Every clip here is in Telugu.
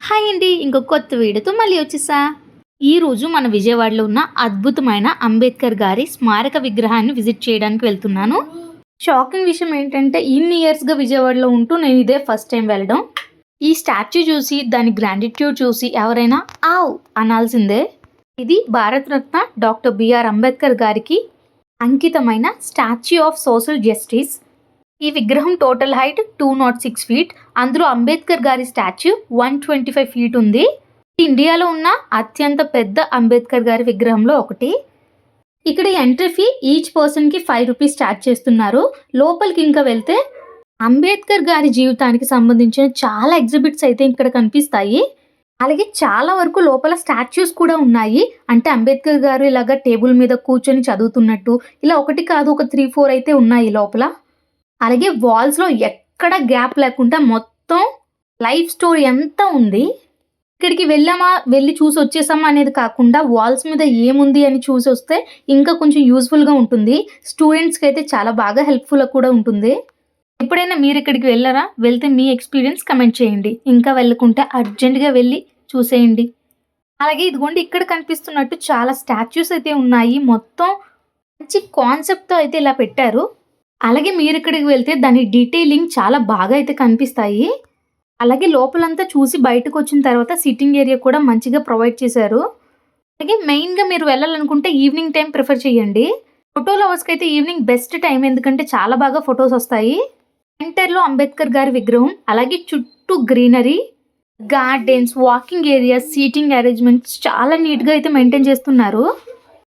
హాయ్ అండి, ఇంకొక కొత్త వీడియోతో మళ్ళీ వచ్చేసా. ఈరోజు మన విజయవాడలో ఉన్న అద్భుతమైన అంబేద్కర్ గారి స్మారక విగ్రహాన్ని విజిట్ చేయడానికి వెళ్తున్నాను. షాకింగ్ విషయం ఏంటంటే ఇన్ని ఇయర్స్గా విజయవాడలో ఉంటూ నేను ఇదే ఫస్ట్ టైం వెళ్ళడం. ఈ స్టాచ్యూ చూసి దాని గ్రాండిట్యూడ్ చూసి ఎవరైనా ఆవ్ అనాల్సిందే. ఇది భారతరత్న డాక్టర్ బిఆర్ అంబేద్కర్ గారికి అంకితమైన స్టాచ్యూ ఆఫ్ సోషల్ జస్టిస్. ఈ విగ్రహం టోటల్ హైట్ 206 ఫీట్. అందులో అంబేద్కర్ గారి స్టాచ్యూ 125 ఫీట్ ఉంది. ఇండియాలో ఉన్న అత్యంత పెద్ద అంబేద్కర్ గారి విగ్రహంలో ఒకటి. ఇక్కడ ఎంట్రీ ఫీ ఈచ్ పర్సన్కి 5 రూపీస్ ఛార్జ్ చేస్తున్నారు. లోపలికి ఇంకా వెళ్తే అంబేద్కర్ గారి జీవితానికి సంబంధించిన చాలా ఎగ్జిబిట్స్ అయితే ఇక్కడ కనిపిస్తాయి. అలాగే చాలా వరకు లోపల స్టాచ్యూస్ కూడా ఉన్నాయి. అంటే అంబేద్కర్ గారు ఇలాగ టేబుల్ మీద కూర్చొని చదువుతున్నట్టు ఇలా ఒకటి కాదు, ఒక 3-4 అయితే ఉన్నాయి లోపల. అలాగే వాల్స్లో ఎక్కడ గ్యాప్ లేకుండా మొత్తం లైఫ్ స్టోరీ అంతా ఉంది. ఇక్కడికి వెళ్ళి చూసి వచ్చేసామా అనేది కాకుండా వాల్స్ మీద ఏముంది అని చూసి వస్తే ఇంకా కొంచెం యూస్ఫుల్గా ఉంటుంది. స్టూడెంట్స్కి అయితే చాలా బాగా హెల్ప్ఫుల్గా కూడా ఉంటుంది. ఎప్పుడైనా మీరు ఇక్కడికి వెళ్ళారా? వెళ్తే మీ ఎక్స్పీరియన్స్ కమెంట్ చేయండి. ఇంకా వెళ్ళకుంటే అర్జెంటుగా వెళ్ళి చూసేయండి. అలాగే ఇదిగోండి, ఇక్కడ కనిపిస్తున్నట్టు చాలా స్టాచ్యూస్ అయితే ఉన్నాయి. మొత్తం మంచి కాన్సెప్ట్తో అయితే ఇలా పెట్టారు. అలాగే మీరు ఇక్కడికి వెళ్తే దాని డీటెయిలింగ్ చాలా బాగా అయితే కనిపిస్తాయి. అలాగే లోపలంతా చూసి బయటకు వచ్చిన తర్వాత సిట్టింగ్ ఏరియా కూడా మంచిగా ప్రొవైడ్ చేశారు. అలాగే మెయిన్గా మీరు వెళ్ళాలనుకుంటే ఈవినింగ్ టైం ప్రిఫర్ చేయండి. ఫోటో లవర్స్కి అయితే ఈవినింగ్ బెస్ట్ టైం, ఎందుకంటే చాలా బాగా ఫొటోస్ వస్తాయి. సెంటర్లో అంబేద్కర్ గారి విగ్రహం, అలాగే చుట్టూ greenery, gardens, walking areas, seating arrangements చాలా నీట్గా అయితే మెయింటైన్ చేస్తున్నారు.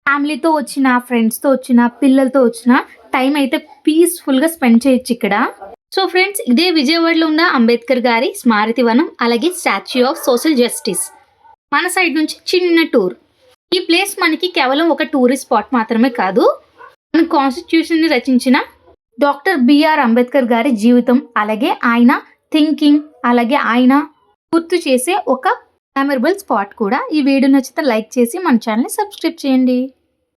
ఫ్యామిలీతో వచ్చిన, ఫ్రెండ్స్తో వచ్చిన, పిల్లలతో వచ్చిన టైం అయితే పీస్ఫుల్గా స్పెండ్ చేయొచ్చు ఇక్కడ. సో ఫ్రెండ్స్, ఇదే విజయవాడలో ఉన్న అంబేద్కర్ గారి స్మారక వనం, అలాగే స్టాచ్యూ ఆఫ్ సోషల్ జస్టిస్. మన సైడ్ నుంచి చిన్న టూర్. ఈ ప్లేస్ మనకి కేవలం ఒక టూరిస్ట్ స్పాట్ మాత్రమే కాదు, మన కాన్స్టిట్యూషన్ని రచించిన డాక్టర్ బిఆర్ అంబేద్కర్ గారి జీవితం, అలాగే ఆయన థింకింగ్, అలాగే ఆయన గుర్తు చేసే ఒక మెమరబుల్ స్పాట్ కూడా. ఈ వీడియో నచ్చితే లైక్ చేసి మన ఛానల్ని సబ్స్క్రైబ్ చేయండి.